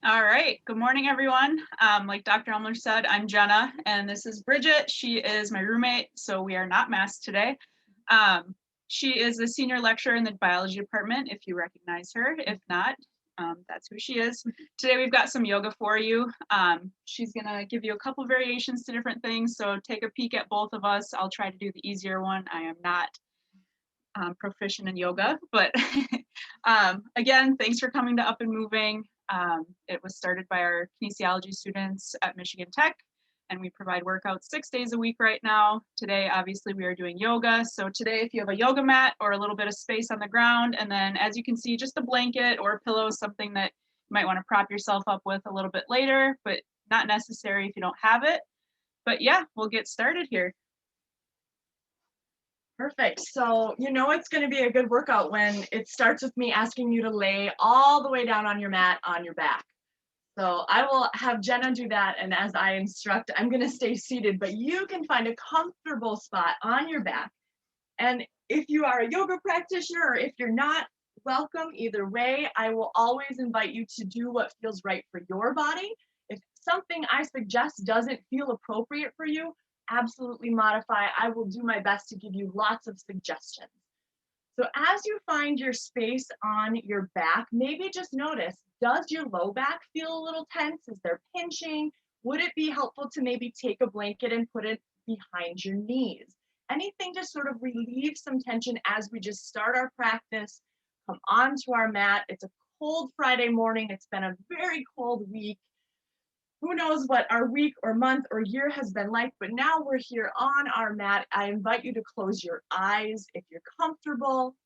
All right. Good morning, everyone. Like Dr. Elmer said, I'm Jenna, and this is Bridget. She is my roommate, so we are not masked today. She is a senior lecturer in the biology department, if you recognize her. If not, that's who she is. Today, we've got some yoga for you. She's going to give you a couple variations to different things, so take a peek at both of us. I'll try to do the easier one. I am not proficient in yoga, but again, thanks for coming to Up and Moving. It was started by our kinesiology students at Michigan Tech, and we provide workouts 6 days a week right now. Today, obviously, we are doing yoga. So today, if you have a yoga mat or a little bit of space on the ground, and then as you can see, just a blanket or a pillow, something that you might want to prop yourself up with a little bit later, but not necessary if you don't have it. But yeah, we'll get started here. Perfect. So you know it's going to be a good workout when it starts with me asking you to lay all the way down on your mat on your back. So I will have Jenna do that, and as I instruct, I'm going to stay seated, but you can find a comfortable spot on your back. And if you are a yoga practitioner or if you're not, welcome either way. I will always invite you to do what feels right for your body. If something I suggest doesn't feel appropriate for you, absolutely modify. I will do my best to give you lots of suggestions. So as you find your space on your back, maybe just notice, does your low back feel a little tense? Is there pinching? Would it be helpful to maybe take a blanket and put it behind your knees? Anything to sort of relieve some tension as we just start our practice, come onto our mat. It's a cold Friday morning. It's been a very cold week. Who knows what our week or month or year has been like, but now we're here on our mat. I invite you to close your eyes if you're comfortable.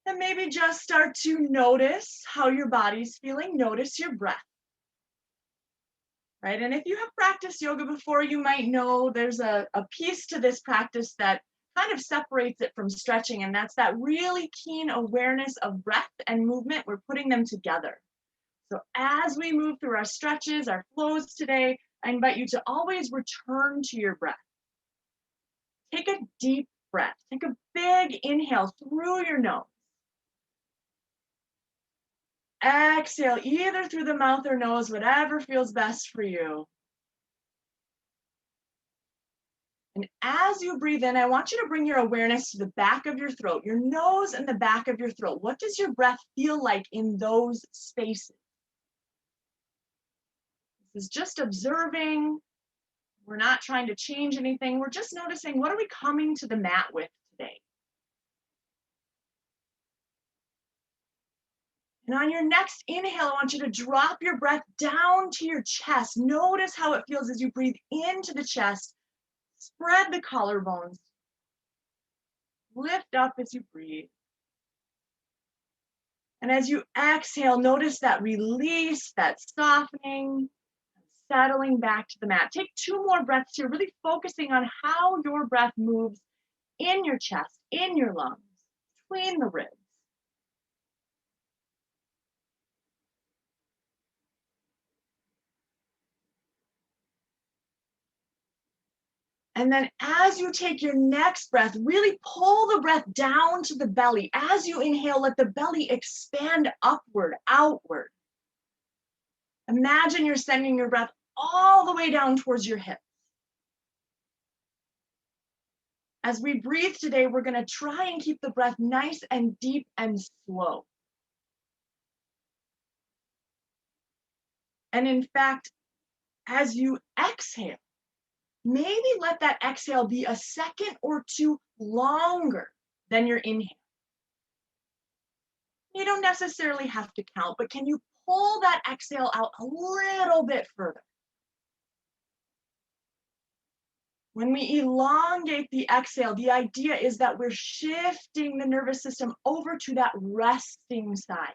And maybe just start to notice how your body's feeling. Notice your breath. Right? And if you have practiced yoga before, you might know there's a piece to this practice that kind of separates it from stretching, and that's that really keen awareness of breath and movement. We're putting them together. So as we move through our stretches, our flows today, I invite you to always return to your breath. Take a deep breath. Take a big inhale through your nose. Exhale either through the mouth or nose, whatever feels best for you. And as you breathe in, I want you to bring your awareness to the back of your throat, your nose and the back of your throat. What does your breath feel like in those spaces? This is just observing. We're not trying to change anything. We're just noticing, what are we coming to the mat with today? And on your next inhale, I want you to drop your breath down to your chest. Notice how it feels as you breathe into the chest. Spread the collarbones. Lift up as you breathe. And as you exhale, notice that release, that softening, settling back to the mat. Take 2 more breaths here, really focusing on how your breath moves in your chest, in your lungs, between the ribs. And then as you take your next breath, really pull the breath down to the belly. As you inhale, let the belly expand upward, outward. Imagine you're sending your breath all the way down towards your hips. As we breathe today, we're going to try and keep the breath nice and deep and slow. And in fact, as you exhale, maybe let that exhale be a second or 2 longer than your inhale. You don't necessarily have to count, but can you pull that exhale out a little bit further? When we elongate the exhale, the idea is that we're shifting the nervous system over to that resting side.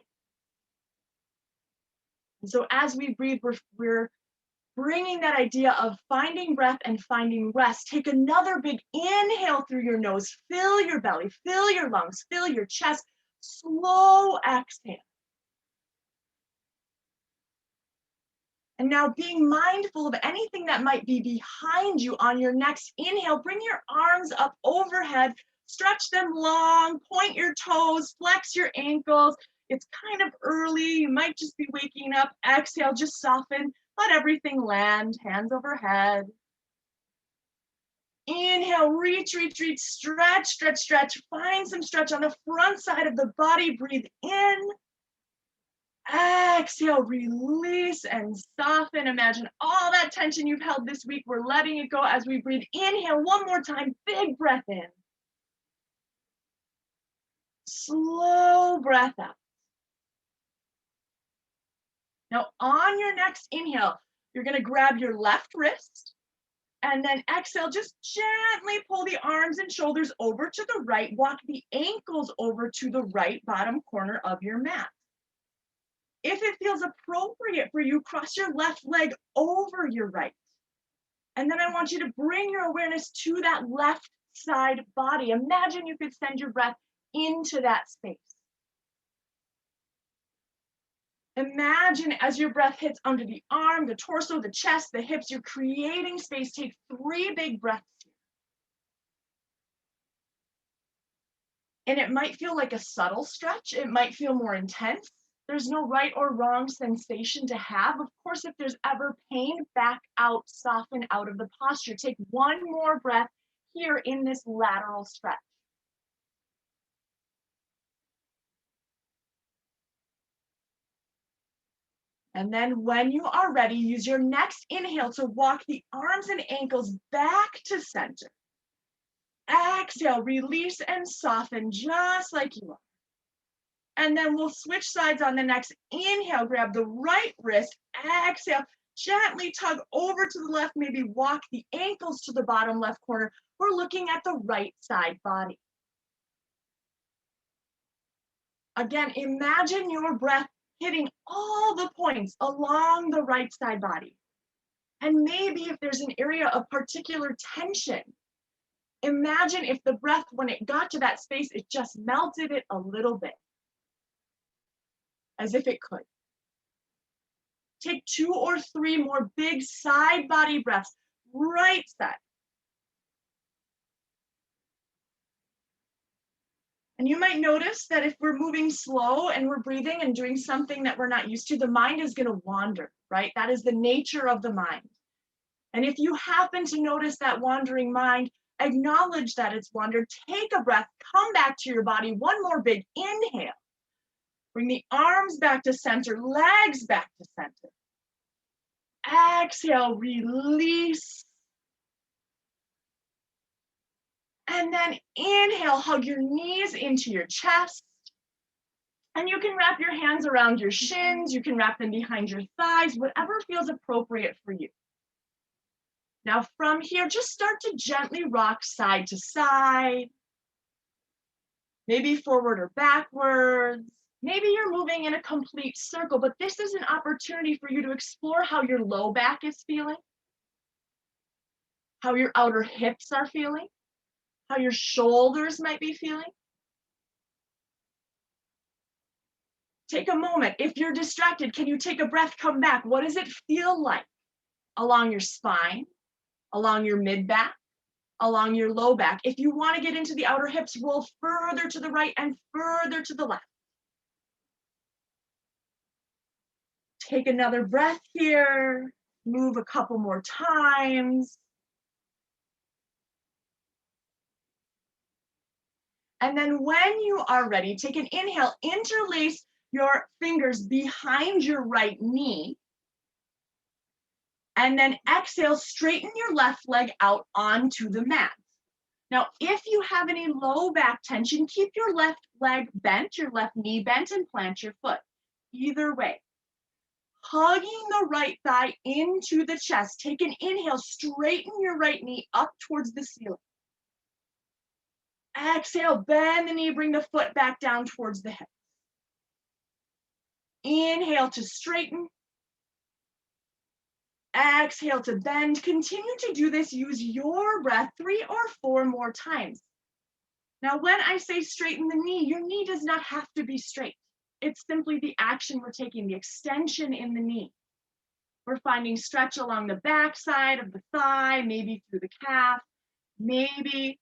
And so as we breathe, we're bringing that idea of finding breath and finding rest. Take another big inhale through your nose. Fill your belly, fill your lungs, fill your chest. Slow exhale. And now being mindful of anything that might be behind you on your next inhale, bring your arms up overhead, stretch them long, point your toes, flex your ankles. It's kind of early. You might just be waking up. Exhale, just soften. Let everything land, hands overhead. Inhale, reach, reach, reach, stretch, stretch, stretch. Find some stretch on the front side of the body. Breathe in. Exhale, release and soften. Imagine all that tension you've held this week. We're letting it go as we breathe. Inhale one more time. Big breath in. Slow breath out. Now, on your next inhale, you're going to grab your left wrist. And then exhale, just gently pull the arms and shoulders over to the right. Walk the ankles over to the right bottom corner of your mat. If it feels appropriate for you, cross your left leg over your right. And then I want you to bring your awareness to that left side body. Imagine you could send your breath into that space. Imagine as your breath hits under the arm, the torso, the chest, the hips, you're creating space. Take 3 big breaths here. And it might feel like a subtle stretch. It might feel more intense. There's no right or wrong sensation to have. Of course, if there's ever pain, back out, soften out of the posture. Take 1 more breath here in this lateral stretch. And then when you are ready, use your next inhale to walk the arms and ankles back to center. Exhale, release and soften just like you are. And then we'll switch sides on the next inhale. Grab the right wrist. Exhale, gently tug over to the left. Maybe walk the ankles to the bottom left corner. We're looking at the right side body. Again, imagine your breath hitting all the points along the right side body. And maybe if there's an area of particular tension, imagine if the breath, when it got to that space, it just melted it a little bit, as if it could. Take 2 or 3 more big side body breaths, right side. And you might notice that if we're moving slow and we're breathing and doing something that we're not used to, the mind is going to wander, right? That is the nature of the mind. And if you happen to notice that wandering mind, acknowledge that it's wandered. Take a breath, come back to your body. 1 more big inhale. Bring the arms back to center, legs back to center. Exhale, release. And then inhale, hug your knees into your chest. And you can wrap your hands around your shins. You can wrap them behind your thighs, whatever feels appropriate for you. Now from here, just start to gently rock side to side. Maybe forward or backwards. Maybe you're moving in a complete circle, but this is an opportunity for you to explore how your low back is feeling, how your outer hips are feeling, how your shoulders might be feeling. Take a moment. If you're distracted, can you take a breath, come back? What does it feel like along your spine, along your mid-back, along your low back? If you want to get into the outer hips, roll further to the right and further to the left. Take another breath here. Move a couple more times. And then when you are ready, take an inhale, interlace your fingers behind your right knee. And then exhale, straighten your left leg out onto the mat. Now, if you have any low back tension, keep your left leg bent, your left knee bent, and plant your foot. Either way. Hugging the right thigh into the chest. Take an inhale, straighten your right knee up towards the ceiling. Exhale, bend the knee, bring the foot back down towards the hip. Inhale to straighten. Exhale to bend. Continue to do this. Use your breath 3 or 4 more times. Now, when I say straighten the knee, your knee does not have to be straight. It's simply the action we're taking, the extension in the knee. We're finding stretch along the back side of the thigh, maybe through the calf, maybe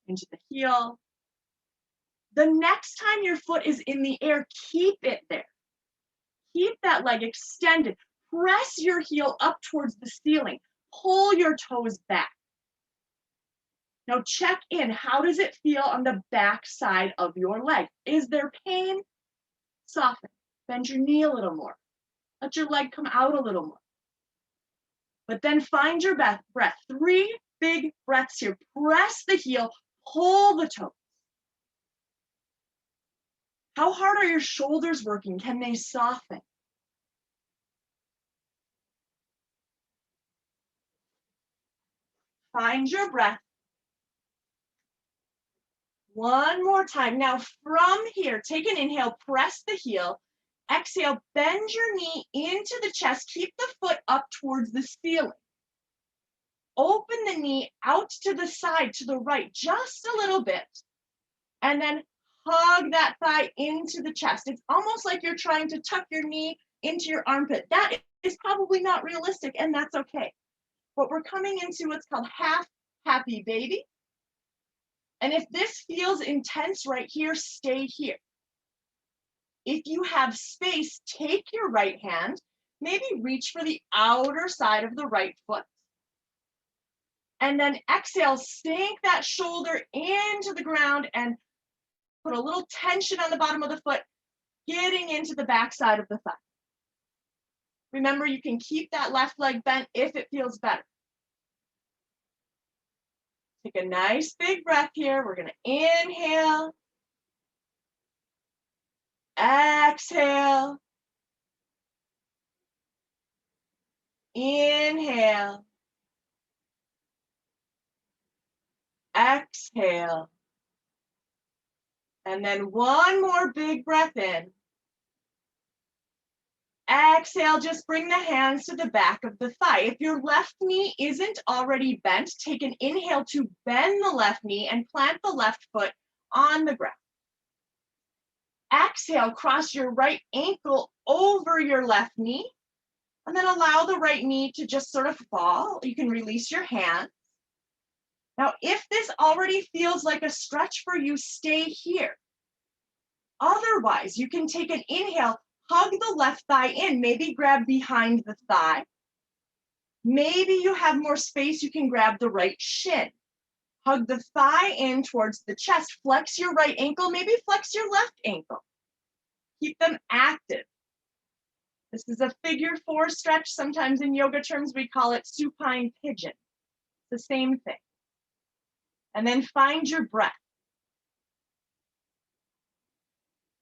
into the heel. The next time your foot is in the air, keep it there. Keep that leg extended. Press your heel up towards the ceiling. Pull your toes back. Now check in. How does it feel on the back side of your leg? Is there pain? Soften. Bend your knee a little more. Let your leg come out a little more. But then find your breath. 3 big breaths here. Press the heel. Pull the toes. How hard are your shoulders working? Can they soften? Find your breath. One more time. Now from here, take an inhale, press the heel. Exhale, bend your knee into the chest. Keep the foot up towards the ceiling. Open the knee out to the side, to the right, just a little bit. And then hug that thigh into the chest. It's almost like you're trying to tuck your knee into your armpit. That is probably not realistic, and that's okay. But we're coming into what's called half happy baby. And if this feels intense right here, stay here. If you have space, take your right hand, maybe reach for the outer side of the right foot. And then exhale, sink that shoulder into the ground and put a little tension on the bottom of the foot, getting into the back side of the thigh. Remember, you can keep that left leg bent if it feels better. Take a nice big breath here. We're going to inhale, exhale, inhale, exhale, and then one more big breath in. Exhale, just bring the hands to the back of the thigh. If your left knee isn't already bent, take an inhale to bend the left knee and plant the left foot on the ground. Exhale, cross your right ankle over your left knee, and then allow the right knee to just sort of fall. You can release your hands. Now, if this already feels like a stretch for you, stay here. Otherwise, you can take an inhale, hug the left thigh in, maybe grab behind the thigh. Maybe you have more space, you can grab the right shin. Hug the thigh in towards the chest. Flex your right ankle, maybe flex your left ankle. Keep them active. This is a figure 4 stretch. Sometimes in yoga terms, we call it supine pigeon. It's the same thing. And then find your breath.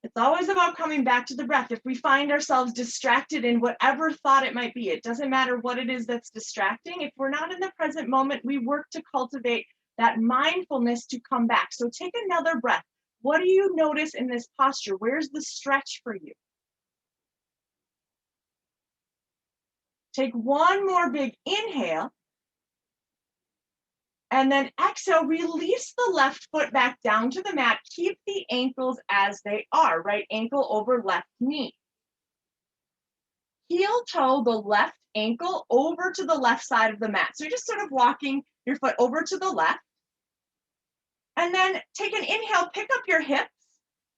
It's always about coming back to the breath. If we find ourselves distracted in whatever thought it might be, it doesn't matter what it is that's distracting. If we're not in the present moment, we work to cultivate that mindfulness to come back. So take another breath. What do you notice in this posture? Where's the stretch for you? Take one more big inhale. And then exhale, release the left foot back down to the mat. Keep the ankles as they are, right ankle over left knee. Heel toe the left ankle over to the left side of the mat. So you're just sort of walking your foot over to the left. And then take an inhale, pick up your hips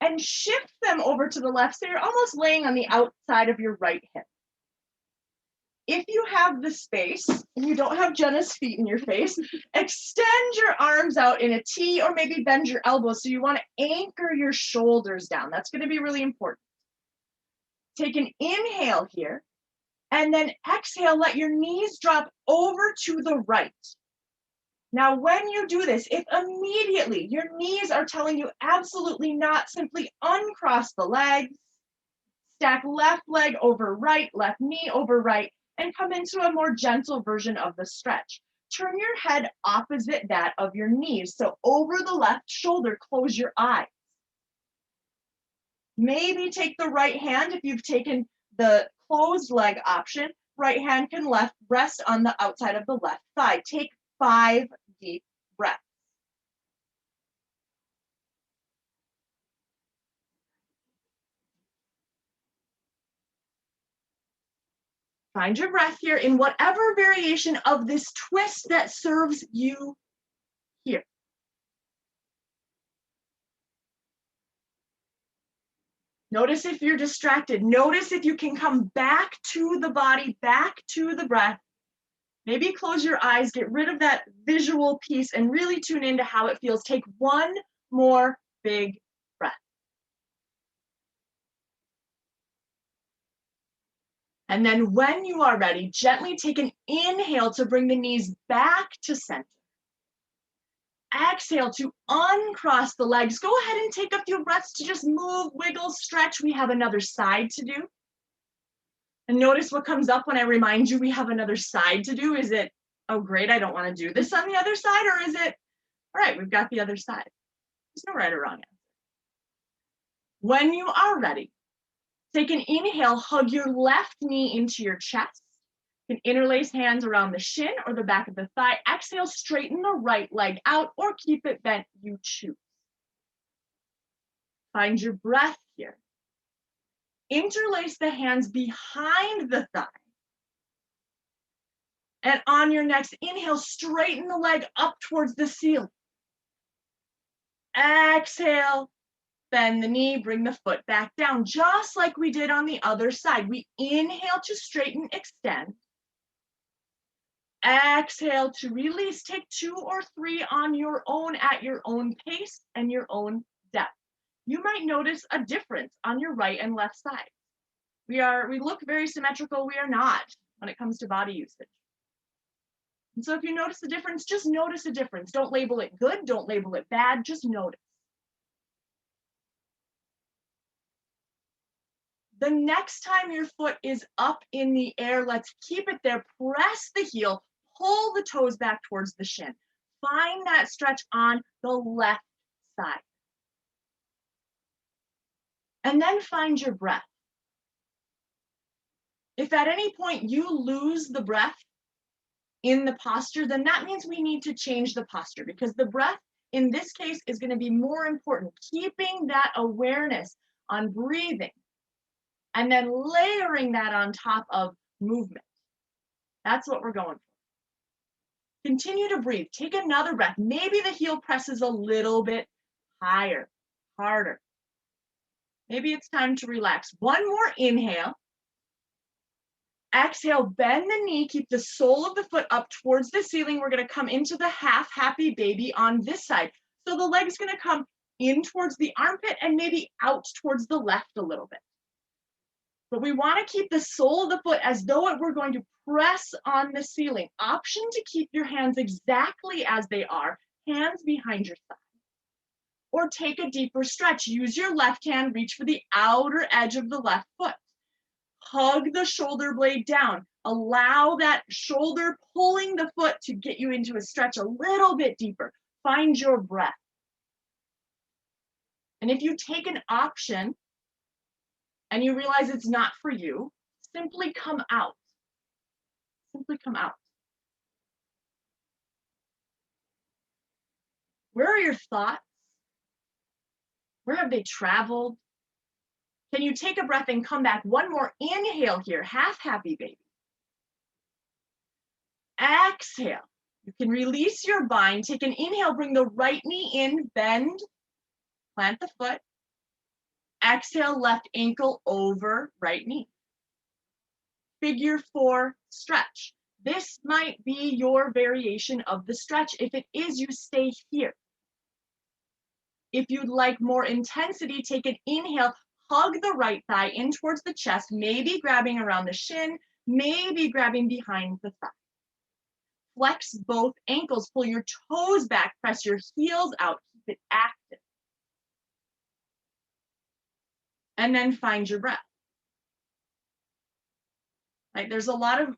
and shift them over to the left. So you're almost laying on the outside of your right hip. If you have the space and you don't have Jenna's feet in your face, extend your arms out in a T or maybe bend your elbows. So you want to anchor your shoulders down. That's going to be really important. Take an inhale here and then exhale, let your knees drop over to the right. Now, when you do this, if immediately your knees are telling you absolutely not, simply uncross the legs, stack left leg over right, left knee over right, and come into a more gentle version of the stretch. Turn your head opposite that of your knees. So over the left shoulder, close your eyes. Maybe take the right hand. If you've taken the closed leg option, right hand can rest on the outside of the left thigh. Take 5 deep breaths. Find your breath here in whatever variation of this twist that serves you here. Notice if you're distracted. Notice if you can come back to the body, back to the breath. Maybe close your eyes, get rid of that visual piece, and really tune into how it feels. Take one more big breath. And then when you are ready, gently take an inhale to bring the knees back to center. Exhale to uncross the legs. Go ahead and take a few breaths to just move, wiggle, stretch. We have another side to do. And notice what comes up when I remind you we have another side to do. Is it, oh great, I don't want to do this on the other side? Or is it, all right, we've got the other side? There's no right or wrong answer. When you are ready, take an inhale, hug your left knee into your chest. You can interlace hands around the shin or the back of the thigh. Exhale, straighten the right leg out or keep it bent, you choose. Find your breath here. Interlace the hands behind the thigh. And on your next inhale, straighten the leg up towards the ceiling. Exhale, bend the knee, bring the foot back down, just like we did on the other side. We inhale to straighten, extend. Exhale to release. Take 2 or 3 on your own at your own pace and your own depth. You might notice a difference on your right and left side. We look very symmetrical. We are not when it comes to body usage. And so if you notice a difference, just notice a difference. Don't label it good. Don't label it bad. Just notice. The next time your foot is up in the air, let's keep it there. Press the heel, pull the toes back towards the shin. Find that stretch on the left side. And then find your breath. If at any point you lose the breath in the posture, then that means we need to change the posture, because the breath in this case is going to be more important. Keeping that awareness on breathing and then layering that on top of movement. That's what we're going for. Continue to breathe. Take another breath. Maybe the heel presses a little bit higher, harder. Maybe it's time to relax. One more inhale. Exhale, bend the knee, keep the sole of the foot up towards the ceiling. We're going to come into the half happy baby on this side. So the leg's going to come in towards the armpit and maybe out towards the left a little bit. But we want to keep the sole of the foot as though we're going to press on the ceiling. Option to keep your hands exactly as they are, hands behind your side. Or take a deeper stretch. Use your left hand, reach for the outer edge of the left foot. Hug the shoulder blade down. Allow that shoulder pulling the foot to get you into a stretch a little bit deeper. Find your breath. And if you take an option and you realize it's not for you, simply come out. Simply come out. Where are your thoughts? Where have they traveled? Can you take a breath and come back? One more inhale here, half happy baby. Exhale. You can release your bind. Take an inhale, bring the right knee in, bend, plant the foot. Exhale, left ankle over right knee. Figure 4 stretch. This might be your variation of the stretch. If it is, you stay here. If you'd like more intensity, take an inhale, hug the right thigh in towards the chest, maybe grabbing around the shin, maybe grabbing behind the thigh. Flex both ankles, pull your toes back, press your heels out, keep it active. And then find your breath. Right? There's a lot of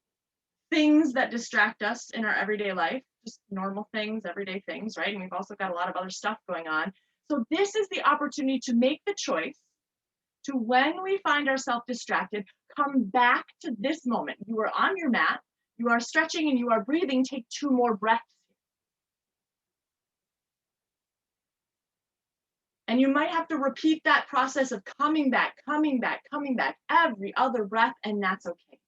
things that distract us in our everyday life, just normal things, everyday things, right? And we've also got a lot of other stuff going on. So this is the opportunity to make the choice to, when we find ourselves distracted, come back to this moment. You are on your mat, you are stretching and you are breathing. Take 2 more breaths. And you might have to repeat that process of coming back every other breath, and that's okay.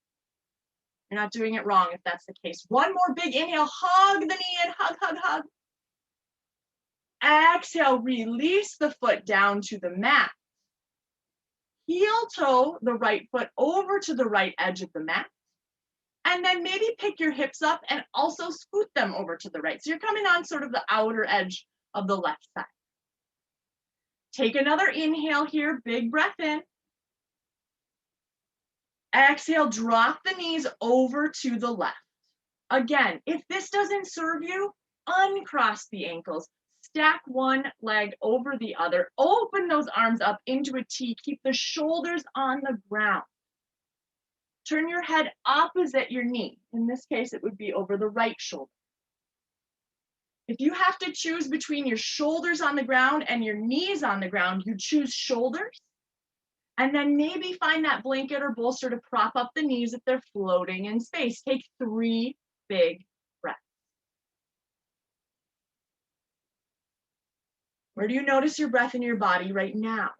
You're not doing it wrong if that's the case. One more big inhale, hug the knee in, hug, hug, hug. Exhale, release the foot down to the mat. heel toe the right foot over to the right edge of the mat. And then maybe pick your hips up and also scoot them over to the right. So you're coming on sort of the outer edge of the left side. Take another inhale here, big breath in. Exhale, drop the knees over to the left. Again, if this doesn't serve you, uncross the ankles. Stack one leg over the other. Open those arms up into a T. Keep the shoulders on the ground. Turn your head opposite your knee. In this case, it would be over the right shoulder. If you have to choose between your shoulders on the ground and your knees on the ground, you choose shoulders. And then maybe find that blanket or bolster to prop up the knees if they're floating in space. Take 3 big breaths. Where do you notice your breath in your body right now?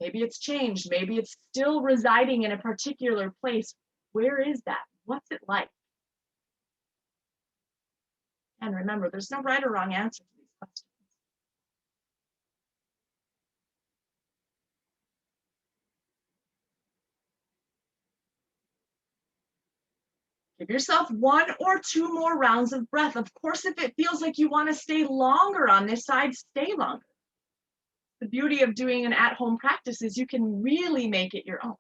Maybe it's changed. Maybe it's still residing in a particular place. Where is that? What's it like? And remember, there's no right or wrong answer to these questions. Give yourself 1 or 2 more rounds of breath. Of course, if it feels like you want to stay longer on this side, stay longer. The beauty of doing an at-home practice is you can really make it your own.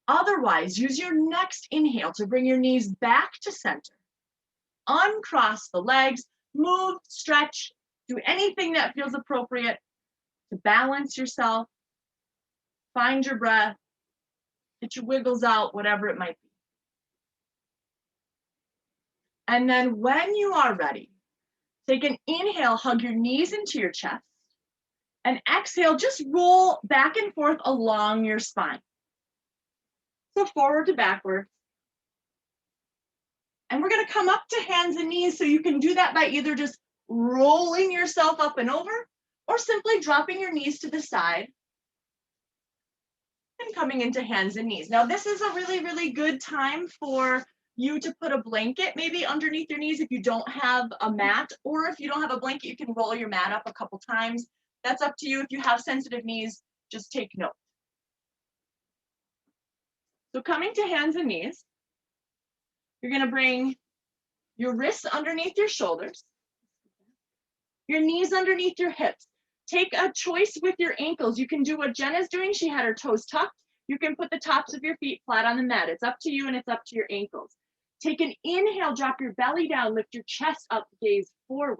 Otherwise, use your next inhale to bring your knees back to center. Uncross the legs, move, stretch, do anything that feels appropriate to balance yourself. Find your breath, get your wiggles out, whatever it might be. And then when you are ready, take an inhale, hug your knees into your chest, and exhale, just roll back and forth along your spine. So forward to backward. And we're gonna come up to hands and knees, so you can do that by either just rolling yourself up and over, or simply dropping your knees to the side and coming into hands and knees. Now this is a really, really good time for you to put a blanket maybe underneath your knees if you don't have a mat, or if you don't have a blanket, you can roll your mat up a couple times. That's up to you. If you have sensitive knees, just take note. So coming to hands and knees, you're gonna bring your wrists underneath your shoulders, your knees underneath your hips. Take a choice with your ankles. You can do what Jenna's doing. She had her toes tucked. You can put the tops of your feet flat on the mat. It's up to you and it's up to your ankles. Take an inhale, drop your belly down, lift your chest up, gaze forward.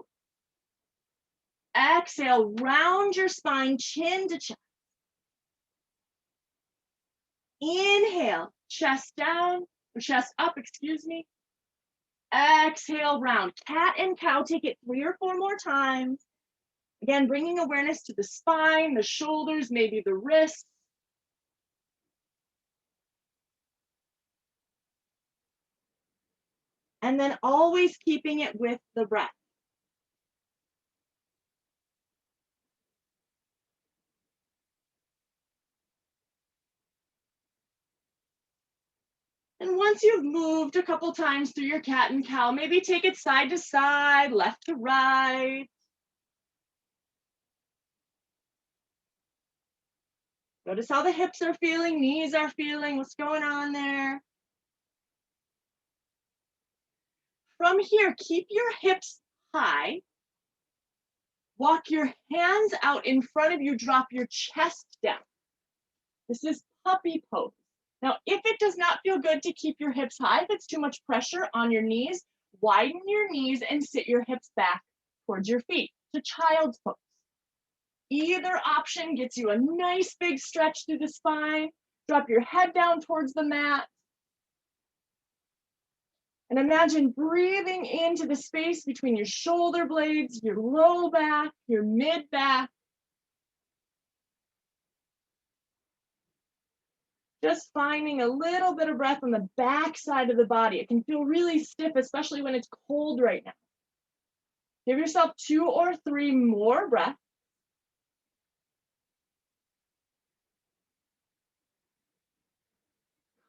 Exhale, round your spine, chin to chest. Inhale, chest down, or chest up, excuse me. Exhale, round. Cat and cow, take it 3 or 4 more times. Again, bringing awareness to the spine, the shoulders, maybe the wrists. And then always keeping it with the breath. And once you've moved a couple times through your cat and cow, maybe take it side to side, left to right. Notice how the hips are feeling, knees are feeling, what's going on there. From here, keep your hips high. Walk your hands out in front of you, drop your chest down. This is puppy pose. Now, if it does not feel good to keep your hips high, if it's too much pressure on your knees, widen your knees and sit your hips back towards your feet to child's pose. Either option gets you a nice big stretch through the spine. Drop your head down towards the mat. And imagine breathing into the space between your shoulder blades, your low back, your mid back. Just finding a little bit of breath on the back side of the body. It can feel really stiff, especially when it's cold right now. Give yourself 2 or 3 more breaths.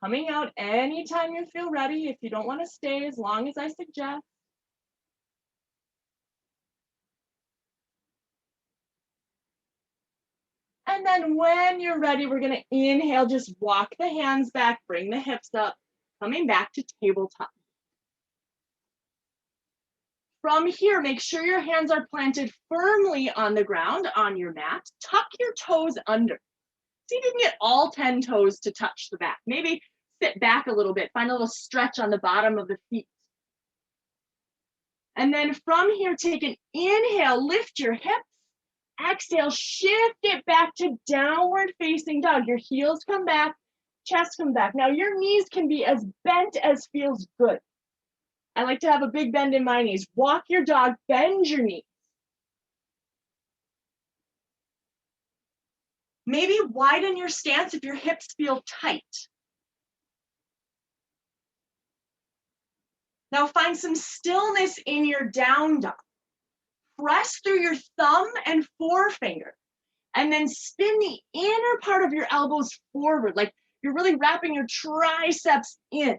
Coming out anytime you feel ready. If you don't want to stay as long as I suggest. And then when you're ready, we're gonna inhale, just walk the hands back, bring the hips up, coming back to tabletop. From here, make sure your hands are planted firmly on the ground, on your mat. Tuck your toes under. See if you can get all 10 toes to touch the back. Maybe sit back a little bit, find a little stretch on the bottom of the feet. And then from here, take an inhale, lift your hips. Exhale, shift it back to downward facing dog. Your heels come back, chest come back. Now your knees can be as bent as feels good. I like to have a big bend in my knees. Walk your dog, bend your knees. Maybe widen your stance if your hips feel tight. Now find some stillness in your down dog. Press through your thumb and forefinger, and then spin the inner part of your elbows forward, like you're really wrapping your triceps in.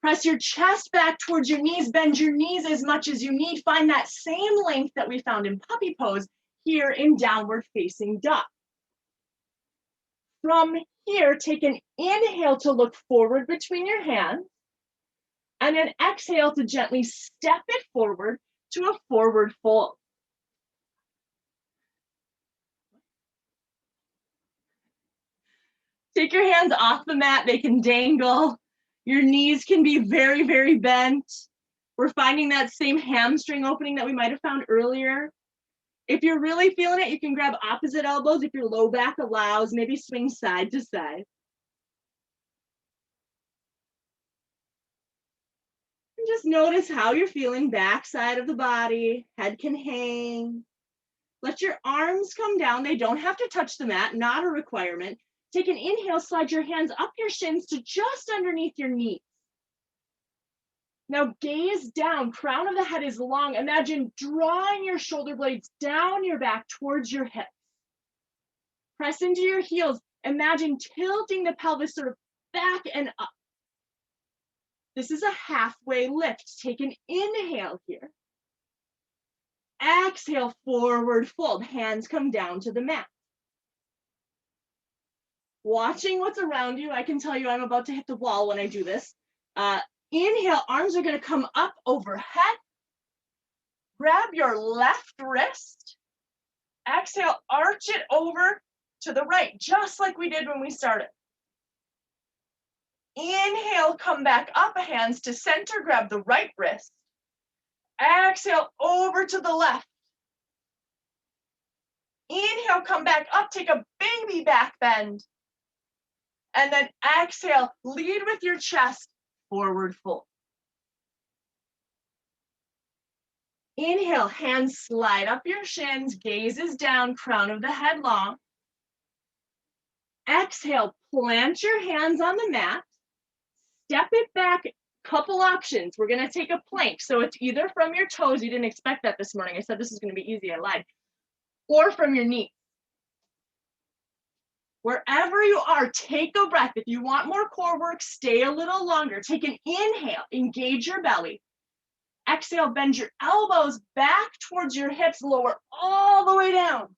Press your chest back towards your knees, bend your knees as much as you need. Find that same length that we found in puppy pose here in downward facing dog. From here, take an inhale to look forward between your hands, and an exhale to gently step it forward to a forward fold. Take your hands off the mat, they can dangle. Your knees can be very, very bent. We're finding that same hamstring opening that we might have found earlier. If you're really feeling it, you can grab opposite elbows if your low back allows, maybe swing side to side. And just notice how you're feeling, back side of the body, head can hang. Let your arms come down. They don't have to touch the mat, not a requirement. Take an inhale, slide your hands up your shins to just underneath your knees. Now gaze down, crown of the head is long. Imagine drawing your shoulder blades down your back towards your hips. Press into your heels. Imagine tilting the pelvis sort of back and up. This is a halfway lift. Take an inhale here. Exhale, forward fold. Hands come down to the mat. Watching what's around you, I can tell you I'm about to hit the wall when I do this. Inhale, arms are gonna come up overhead. Grab your left wrist. Exhale, arch it over to the right, just like we did when we started. Inhale, come back up, hands to center, grab the right wrist. Exhale, over to the left. Inhale, come back up, take a baby back bend. And then exhale, lead with your chest, forward fold. Inhale, hands slide up your shins, gaze is down, crown of the head long. Exhale, plant your hands on the mat, step it back, couple options. We're gonna take a plank. So it's either from your toes, you didn't expect that this morning. I said this is gonna be easy, I lied. Or from your knees. Wherever you are, take a breath. If you want more core work, stay a little longer. Take an inhale, engage your belly. Exhale, bend your elbows back towards your hips, lower all the way down.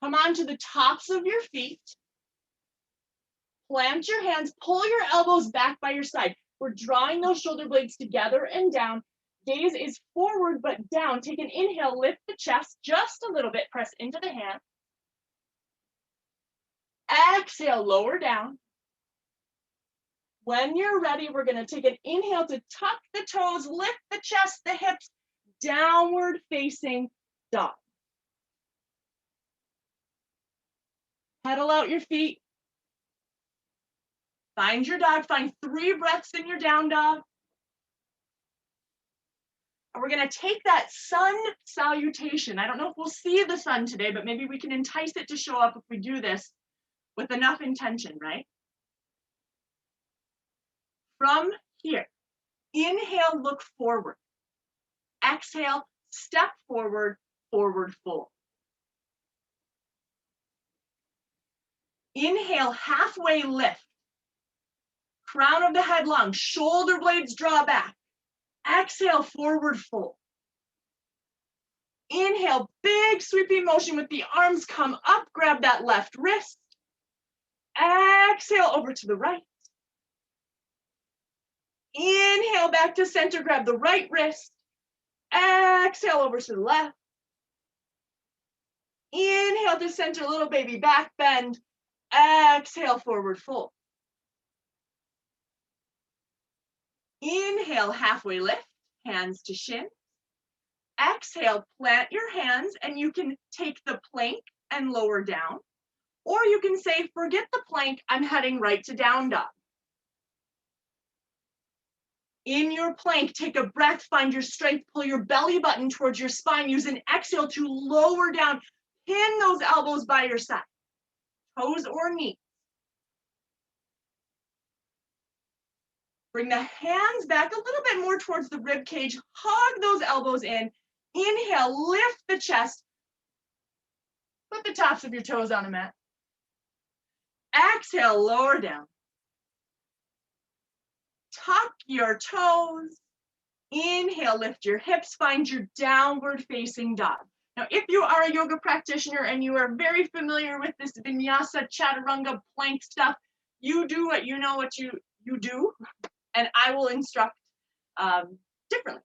Come on to the tops of your feet. Plant your hands, pull your elbows back by your side. We're drawing those shoulder blades together and down. Gaze is forward but down. Take an inhale, lift the chest just a little bit, press into the hand. Exhale, lower down. When you're ready, we're gonna take an inhale to tuck the toes, lift the chest, the hips, downward facing dog. Pedal out your feet. Find your dog, find 3 breaths in your down dog. And we're gonna take that sun salutation. I don't know if we'll see the sun today, but maybe we can entice it to show up if we do this with enough intention, right? From here, inhale, look forward. Exhale, step forward, forward fold. Inhale, halfway lift. Crown of the head long, shoulder blades draw back. Exhale, forward fold. Inhale. Inhale, big sweeping motion with the arms, come up, grab that left wrist. Exhale over to the right. Inhale back to center, grab the right wrist. Exhale over to the left. Inhale to center, little baby back bend. Exhale, forward fold. Inhale, halfway lift, hands to shins. Exhale, plant your hands, and you can take the plank and lower down. Or you can say, forget the plank, I'm heading right to down dog. In your plank, take a breath, find your strength, pull your belly button towards your spine. Use an exhale to lower down, pin those elbows by your side, toes or knees. Bring the hands back a little bit more towards the rib cage, hug those elbows in. Inhale, lift the chest. Put the tops of your toes on the mat. Exhale, lower down. Tuck your toes. Inhale, lift your hips, find your downward facing dog. Now, if you are a yoga practitioner and you are very familiar with this vinyasa, chaturanga, plank stuff, you do what you know what you do, and I will instruct differently.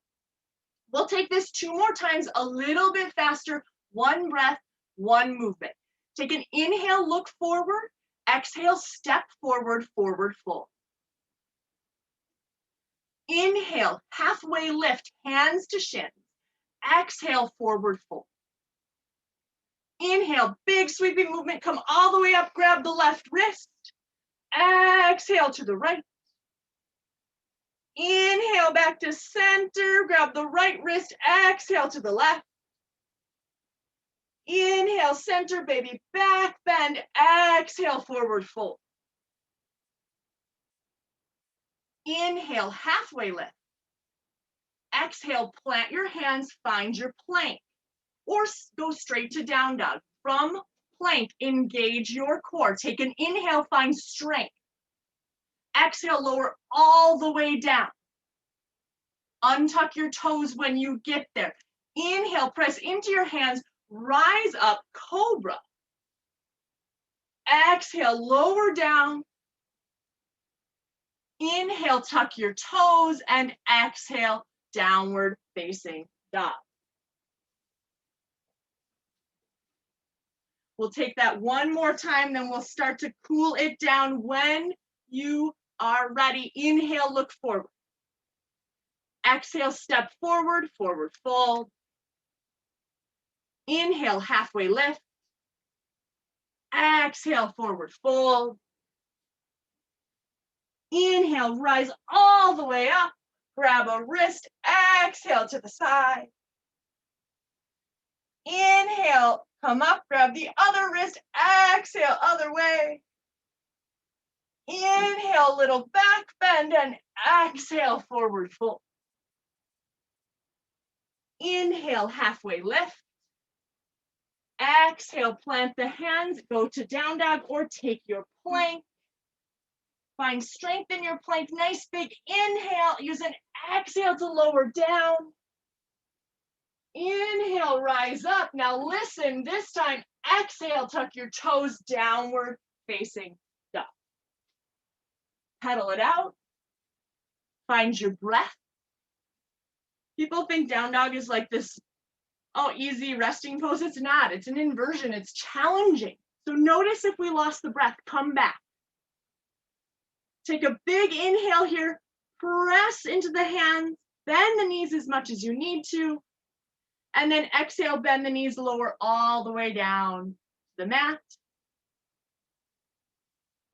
We'll take this 2 more times, a little bit faster, 1 breath, 1 movement. Take an inhale, look forward. Exhale, step forward, forward fold. Inhale, halfway lift, hands to shins. Exhale, forward fold. Inhale, big sweeping movement, come all the way up, grab the left wrist. Exhale to the right. Inhale back to center, grab the right wrist, exhale to the left. Inhale, center, baby, back bend, exhale, forward fold. Inhale, halfway lift. Exhale, plant your hands, find your plank, or go straight to down dog. From plank, engage your core. Take an inhale, find strength. Exhale, lower all the way down. Untuck your toes when you get there. Inhale, press into your hands, rise up, cobra. Exhale, lower down. Inhale, tuck your toes, and exhale, downward facing dog. We'll take that 1 more time, then we'll start to cool it down. When you are ready, inhale, look forward. Exhale, step forward, forward fold. Inhale, halfway lift. Exhale, forward fold. Inhale, rise all the way up. Grab a wrist, exhale to the side. Inhale, come up, grab the other wrist, exhale, other way. Inhale, little back bend, and exhale, forward fold. Inhale, halfway lift. Exhale, plant the hands, go to down dog or take your plank. Find strength in your plank, nice big inhale, use an exhale to lower down. Inhale, rise up. Now listen, this time, exhale, tuck your toes, downward facing dog. Pedal it out. Find your breath. People think down dog is like this, oh, easy resting pose. It's not, it's an inversion, it's challenging. So notice if we lost the breath, come back. Take a big inhale here, press into the hands, bend the knees as much as you need to, and then exhale, bend the knees, lower all the way down to the mat.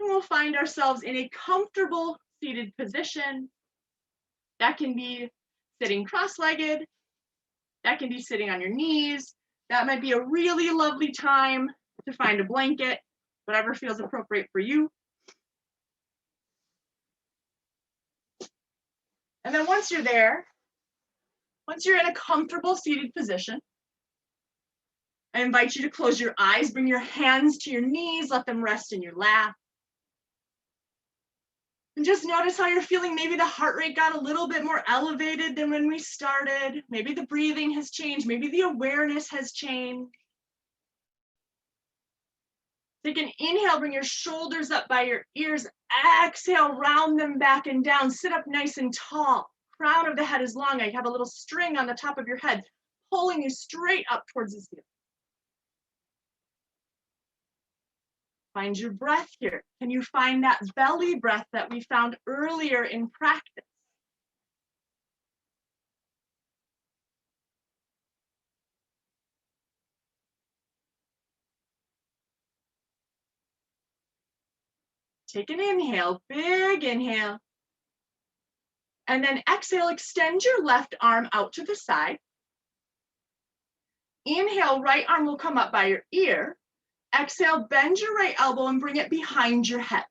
And we'll find ourselves in a comfortable seated position. That can be sitting cross-legged, that can be sitting on your knees. That might be a really lovely time to find a blanket, whatever feels appropriate for you. And then once you're there, once you're in a comfortable seated position, I invite you to close your eyes, bring your hands to your knees, let them rest in your lap. And just notice how you're feeling. Maybe the heart rate got a little bit more elevated than when we started. Maybe the breathing has changed. Maybe the awareness has changed. Take an inhale, bring your shoulders up by your ears. Exhale, round them back and down. Sit up nice and tall. Crown of the head is long. I have a little string on the top of your head, pulling you straight up towards the ceiling. Find your breath here. Can you find that belly breath that we found earlier in practice? Take an inhale, big inhale. And then exhale, extend your left arm out to the side. Inhale, right arm will come up by your ear. Exhale, bend your right elbow and bring it behind your head.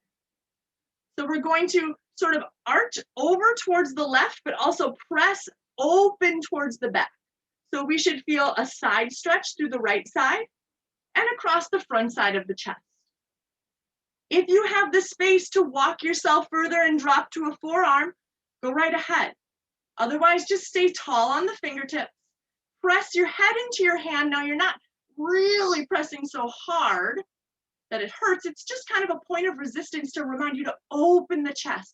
So we're going to sort of arch over towards the left, but also press open towards the back. So we should feel a side stretch through the right side and across the front side of the chest. If you have the space to walk yourself further and drop to a forearm, go right ahead. Otherwise, just stay tall on the fingertips. Press your head into your hand. Now you're not really pressing so hard that it hurts. It's just kind of a point of resistance to remind you to open the chest.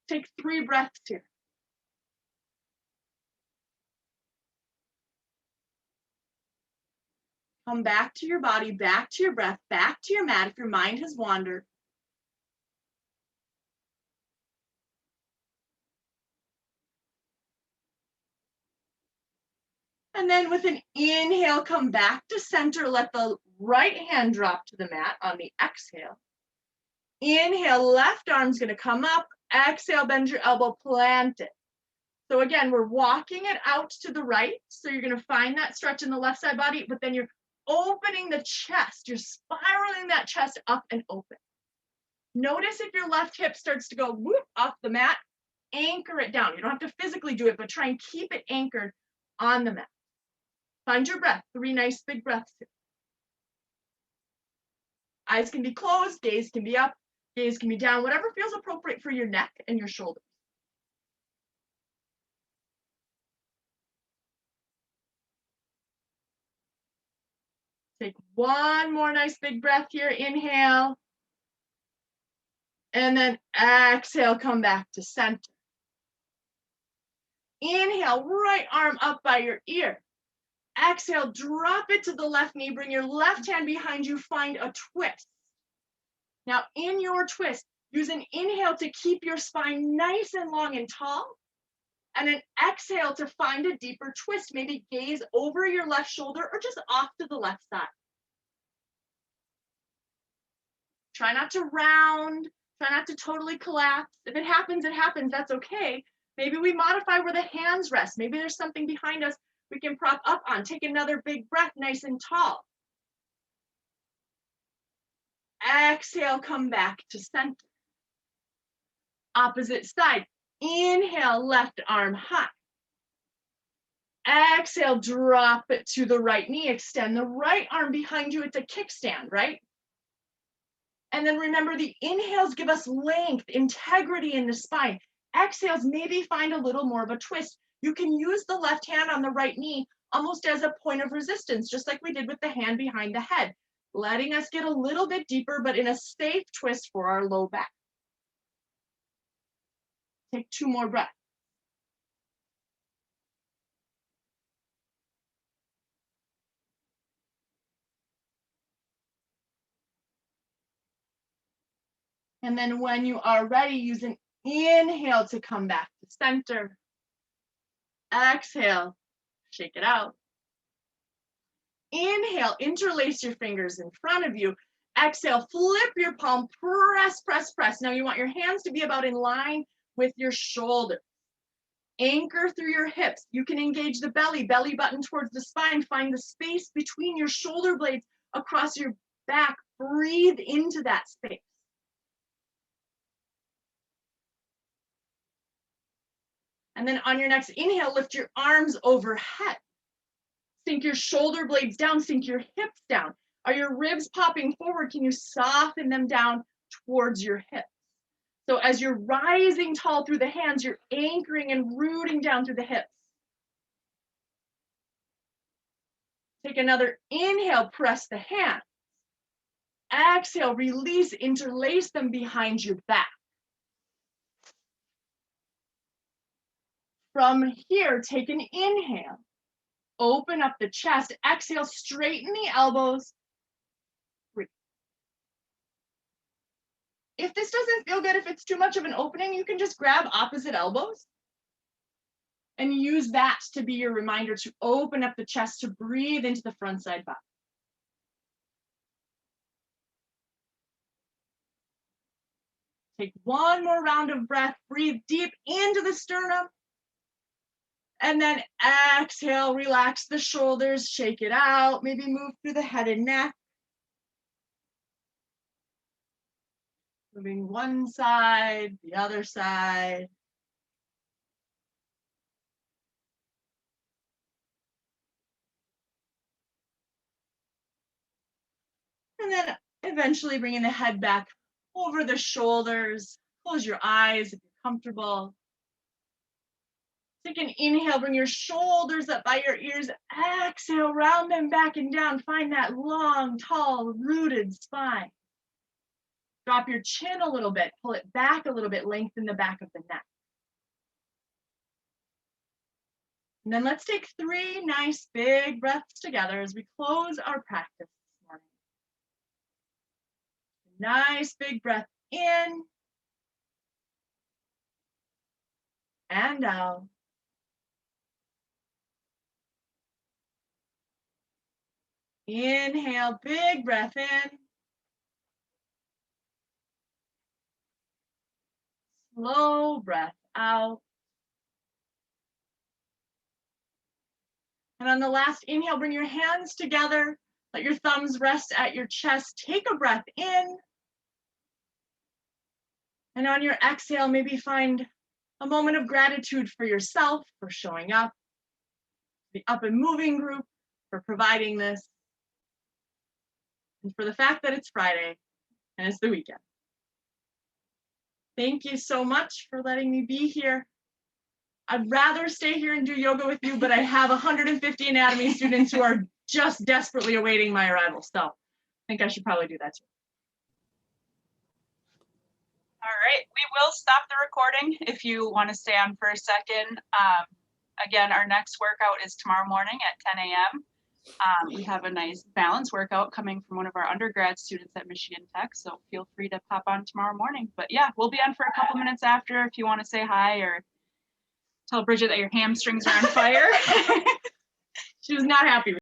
Take 3 breaths here. Come back to your body, back to your breath, back to your mat if your mind has wandered. And then with an inhale, come back to center. Let the right hand drop to the mat on the exhale. Inhale, left arm's gonna come up. Exhale, bend your elbow, plant it. So again, we're walking it out to the right. So you're gonna find that stretch in the left side body, but then you're opening the chest. You're spiraling that chest up and open. Notice if your left hip starts to go whoop off the mat, anchor it down. You don't have to physically do it, but try and keep it anchored on the mat. Find your breath, 3 nice big breaths here. Eyes can be closed, gaze can be up, gaze can be down, whatever feels appropriate for your neck and your shoulders. Take 1 more nice big breath here, inhale. And then exhale, come back to center. Inhale, right arm up by your ear. Exhale, drop it to the left knee, bring your left hand behind you, find a twist. Now in your twist, use an inhale to keep your spine nice and long and tall, and an exhale to find a deeper twist. Maybe gaze over your left shoulder or just off to the left side. Try not to round, try not to totally collapse. If it happens, that's okay. Maybe we modify where the hands rest. Maybe there's something behind us we can prop up on. Take another big breath, nice and tall. Exhale, come back to center. Opposite side. Inhale, left arm high. Exhale, drop it to the right knee. Extend the right arm behind you. It's a kickstand, right? And then remember, the inhales give us length, integrity in the spine. Exhales, maybe find a little more of a twist. You can use the left hand on the right knee almost as a point of resistance, just like we did with the hand behind the head, letting us get a little bit deeper, but in a safe twist for our low back. Take 2 more breaths. And then when you are ready, use an inhale to come back to center. Exhale, shake it out. Inhale, interlace your fingers in front of you. Exhale, flip your palm, press, press, press. Now you want your hands to be about in line with your shoulders. Anchor through your hips. You can engage the belly button towards the spine. Find the space between your shoulder blades across your back. Breathe into that space. And then on your next inhale, lift your arms overhead. Sink your shoulder blades down, sink your hips down. Are your ribs popping forward? Can you soften them down towards your hips? So as you're rising tall through the hands, you're anchoring and rooting down through the hips. Take another inhale, press the hands. Exhale, release, interlace them behind your back. From here, take an inhale. Open up the chest. Exhale, straighten the elbows. Breathe. If this doesn't feel good, if it's too much of an opening, you can just grab opposite elbows and use that to be your reminder to open up the chest, to breathe into the front side body. Take one more round of breath. Breathe deep into the sternum. And then exhale, relax the shoulders, shake it out, maybe move through the head and neck. Moving one side, the other side. And then eventually bringing the head back over the shoulders. Close your eyes if you're comfortable. Take an inhale, bring your shoulders up by your ears. Exhale, round them back and down. Find that long, tall, rooted spine. Drop your chin a little bit, pull it back a little bit, lengthen the back of the neck. And then let's take 3 nice big breaths together as we close our practice this morning. Nice big breath in and out. Inhale, big breath in. Slow breath out. And on the last inhale, bring your hands together. Let your thumbs rest at your chest. Take a breath in. And on your exhale, maybe find a moment of gratitude for yourself, for showing up, the Up and Moving group, for providing this, and for the fact that it's Friday and it's the weekend. Thank you so much for letting me be here. I'd rather stay here and do yoga with you, but I have 150 anatomy students who are just desperately awaiting my arrival. So I think I should probably do that too. All right, we will stop the recording if you want to stay on for a second. Again, our next workout is tomorrow morning at 10 a.m. We have a nice balance workout coming from one of our undergrad students at Michigan Tech, so feel free to pop on tomorrow morning. But yeah, we'll be on for a couple minutes after if you want to say hi or tell Bridget that your hamstrings are on fire. She was not happy with